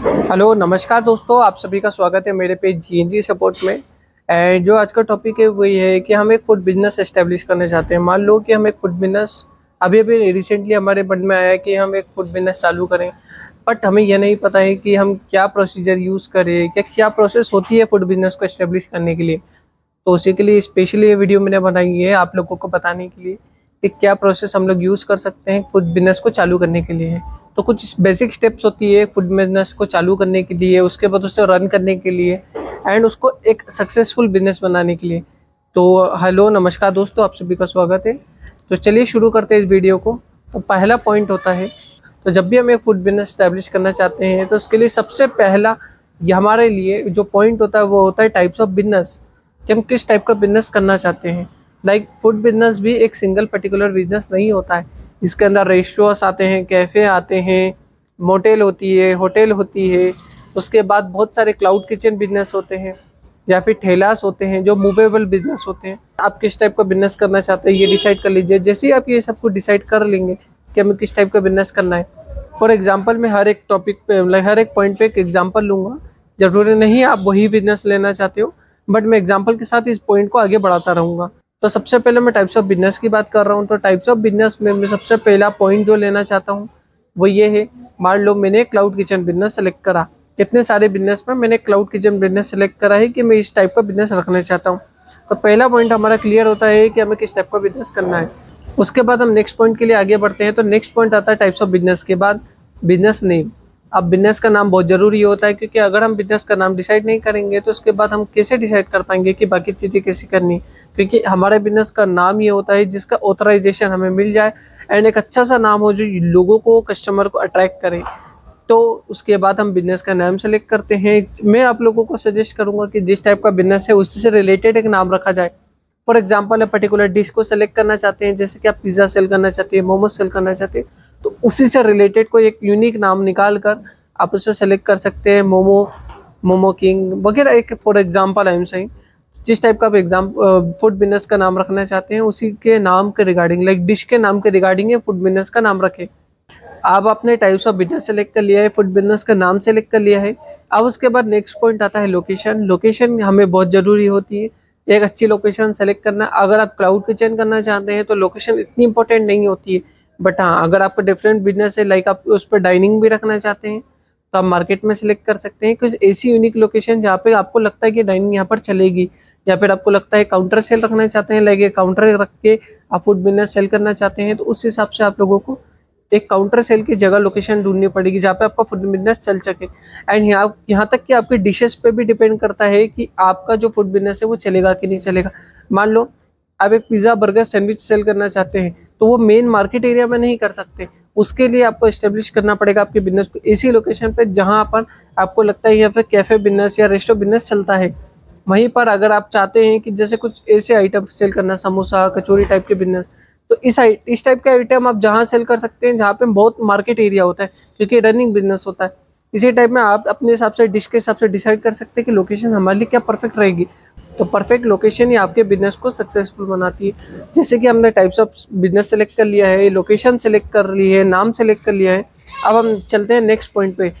Hello नमस्कार दोस्तों, आप सभी का स्वागत है मेरे पेज जीएनजी सपोर्ट में। एंड जो आज का टॉपिक है वो ये है कि हम एक फूड बिजनेस एस्टेब्लिश करना चाहते हैं। मान लो कि हम एक फूड बिजनेस अभी अभी रिसेंटली हमारे मन में आया है कि हम एक फूड बिजनेस चालू करें, बट हमें यह नहीं पता है कि हम क्या प्रोसीजर यूज़ करें, क्या प्रोसेस होती है फूड बिजनेस को एस्टेब्लिश करने के लिए। तो उसी के लिए स्पेशली ये वीडियो मैंने बनाई है आप लोगों को बताने के लिए कि क्या प्रोसेस हम लोग यूज़ कर सकते हैं फूड बिजनेस को चालू करने के लिए। तो कुछ बेसिक स्टेप्स होती है फूड बिजनेस को चालू करने के लिए, उसके बाद उसे रन करने के लिए एंड उसको एक सक्सेसफुल बिजनेस बनाने के लिए। तो हेलो नमस्कार दोस्तों, आप सभी का स्वागत है। तो चलिए शुरू करते हैं इस वीडियो को। तो पहला पॉइंट होता है, तो जब भी हम एक फूड बिजनेस स्टैब्लिश करना चाहते हैं तो उसके लिए सबसे पहला ये हमारे लिए जो पॉइंट होता है वो होता है टाइप्स ऑफ बिजनेस, कि हम किस टाइप का बिजनेस करना चाहते हैं। लाइक फूड बिजनेस भी एक सिंगल पर्टिकुलर बिजनेस नहीं होता है। इसके अंदर रेस्टोरेंट्स आते हैं, कैफ़े आते हैं, मोटेल होती है, होटल होती है। उसके बाद बहुत सारे क्लाउड किचन बिजनेस होते हैं या फिर ठेलास होते हैं जो मूवेबल बिजनेस होते हैं। आप किस टाइप का बिजनेस करना चाहते हैं ये डिसाइड कर लीजिए। जैसे ही आप ये सब कुछ डिसाइड कर लेंगे कि हमें किस टाइप का बिजनेस करना है, फॉर एग्जाम्पल मैं हर एक टॉपिक पे मतलब हर एक पॉइंट पे एक एग्जाम्पल लूँगा। ज़रूरी नहीं आप वही बिजनेस लेना चाहते हो, बट मैं एग्जाम्पल के साथ इस पॉइंट को आगे बढ़ाता रहूँगा। तो सबसे पहले मैं टाइप्स ऑफ बिजनेस की बात कर रहा हूँ। तो टाइप्स ऑफ बिजनेस में मैं सबसे पहला पॉइंट जो लेना चाहता हूँ वो ये है, मान लो मैंने क्लाउड किचन बिजनेस सेलेक्ट करा। इतने सारे बिजनेस में मैंने क्लाउड किचन बिजनेस सेलेक्ट करा है कि मैं इस टाइप का बिजनेस रखना चाहता हूँ। तो पहला पॉइंट हमारा क्लियर होता है कि हमें किस टाइप का बिजनेस करना है। उसके बाद हम नेक्स्ट पॉइंट के लिए आगे बढ़ते हैं। तो नेक्स्ट पॉइंट आता है टाइप्स ऑफ बिजनेस के बाद बिजनेस नेम। अब बिजनेस का नाम बहुत ज़रूरी होता है, क्योंकि अगर हम बिजनेस का नाम डिसाइड नहीं करेंगे तो उसके बाद हम कैसे डिसाइड कर पाएंगे कि बाकी चीज़ें कैसे करनी। क्योंकि हमारे बिजनेस का नाम ये होता है जिसका ऑथराइजेशन हमें मिल जाए एंड एक अच्छा सा नाम हो जो लोगों को, कस्टमर को अट्रैक्ट करे। तो उसके बाद हम बिजनेस का नाम सेलेक्ट करते हैं। मैं आप लोगों को सजेस्ट करूंगा कि जिस टाइप का बिजनेस है उससे रिलेटेड एक नाम रखा जाए। फॉर एग्जांपल, आप पर्टिकुलर डिश को सेलेक्ट करना चाहते हैं, जैसे कि आप पिज़्ज़ा सेल करना चाहते हैं, मोमोज सेल करना चाहते हैं, तो उसी से रिलेटेड कोई एक यूनिक नाम निकाल कर आप उसे सेलेक्ट कर सकते हैं। मोमो, मोमो किंग वगैरह, एक for example I am saying. जिस टाइप का आप फूड बिजनेस का नाम रखना चाहते हैं उसी के नाम के रिगार्डिंग, लाइक डिश के नाम के रिगार्डिंग फूड बिजनेस का नाम रखें। अब आपने टाइप्स ऑफ बिजनेस सेलेक्ट कर लिया है, फूड बिजनेस का नाम सेलेक्ट कर लिया है। अब उसके बाद नेक्स्ट पॉइंट आता है लोकेशन। लोकेशन हमें बहुत ज़रूरी होती है। एक अच्छी लोकेशन सेलेक्ट करना। अगर आप क्लाउड किचन करना चाहते हैं तो लोकेशन इतनी इंपॉर्टेंट नहीं होती है, बट हाँ अगर आपका डिफरेंट बिजनेस है, लाइक आप उस पर डाइनिंग भी रखना चाहते हैं, तो आप मार्केट में सेलेक्ट कर सकते हैं कुछ ऐसी यूनिक लोकेशन जहाँ पे आपको लगता है कि डाइनिंग यहाँ पर चलेगी। या फिर आपको लगता है काउंटर सेल रखना चाहते हैं, लाइक काउंटर रख के आप फूड बिजनेस सेल करना चाहते हैं, तो उस हिसाब से आप लोगों को एक काउंटर सेल की जगह लोकेशन ढूंढनी पड़ेगी जहाँ पे आपका फूड बिजनेस चल सके। एंड यहाँ तक कि आपके डिशेस पे भी डिपेंड करता है कि आपका जो फूड बिजनेस है वो चलेगा कि नहीं चलेगा। मान लो आप एक पिज़्ज़ा बर्गर सैंडविच सेल करना चाहते हैं, तो वो मेन मार्केट एरिया में नहीं कर सकते। उसके लिए आपको एस्टेब्लिश करना पड़ेगा आपके बिजनेस को ऐसी लोकेशन पे जहाँ पर आपको लगता है यहाँ पे कैफे बिजनेस या रेस्टोरेंट बिजनेस चलता है। वहीं पर अगर आप चाहते हैं कि जैसे कुछ ऐसे आइटम सेल करना, समोसा कचौरी टाइप के बिजनेस, तो इस टाइप के आइटम आप जहाँ सेल कर सकते हैं जहाँ पे बहुत मार्केट एरिया होता है, क्योंकि रनिंग बिजनेस होता है। इसी टाइप में आप अपने हिसाब से डिश के हिसाब से डिसाइड कर सकते हैं कि लोकेशन हमारे लिए क्या परफेक्ट रहेगी। तो परफेक्ट लोकेशन ही आपके बिजनेस को सक्सेसफुल बनाती है। जैसे कि हमने टाइप्स ऑफ बिजनेस सेलेक्ट कर लिया है, लोकेशन सेलेक्ट कर ली है, नाम सेलेक्ट कर लिया है। अब हम चलते हैं नेक्स्ट पॉइंट पे।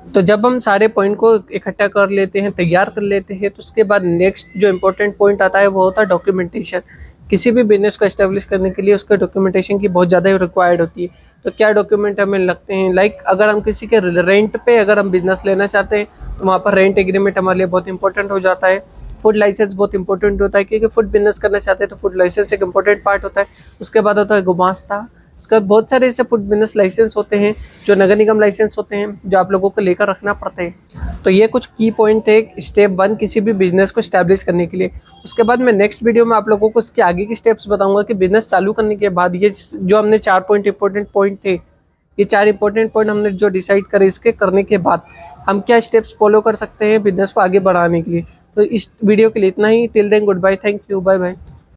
तो जब हम सारे पॉइंट को इकट्ठा कर लेते हैं, तैयार कर लेते हैं, तो उसके बाद नेक्स्ट जो इम्पोर्टेंट पॉइंट आता है वो होता है डॉक्यूमेंटेशन। किसी भी बिजनेस को एस्टेब्लिश करने के लिए उसके डॉक्यूमेंटेशन की बहुत ज़्यादा रिक्वायर्ड होती है। तो क्या डॉक्यूमेंट हमें लगते हैं, लाइक अगर हम किसी के रेंट पे अगर हम बिजनेस लेना चाहते हैं तो वहाँ पर रेंट एग्रीमेंट हमारे लिए बहुत इंपॉर्टेंट हो जाता है। फूड लाइसेंस बहुत इंपॉर्टेंट होता है, क्योंकि फूड बिजनेस करना चाहते हैं तो फूड लाइसेंस एक इंपॉर्टेंट पार्ट होता है। उसके बाद होता है गुमास्ता। उसके बाद बहुत सारे ऐसे फूड बिजनेस लाइसेंस होते हैं जो नगर निगम लाइसेंस होते हैं जो आप लोगों को लेकर रखना पड़ते हैं। तो ये कुछ की पॉइंट है स्टेप 1 किसी भी बिजनेस को स्टैब्लिश करने के लिए। उसके बाद मैं नेक्स्ट वीडियो में आप लोगों को इसके आगे की स्टेप्स बताऊंगा कि बिजनेस चालू करने के बाद ये जो हमने 4 पॉइंट इंपॉर्टेंट पॉइंट थे, ये 4 इंपॉर्टेंट पॉइंट हमने जो डिसाइड करे, इसके करने के बाद हम क्या स्टेप्स फॉलो कर सकते हैं बिजनेस को आगे बढ़ाने के लिए। तो इस वीडियो के लिए इतना ही। Till then goodbye, thank you, bye bye.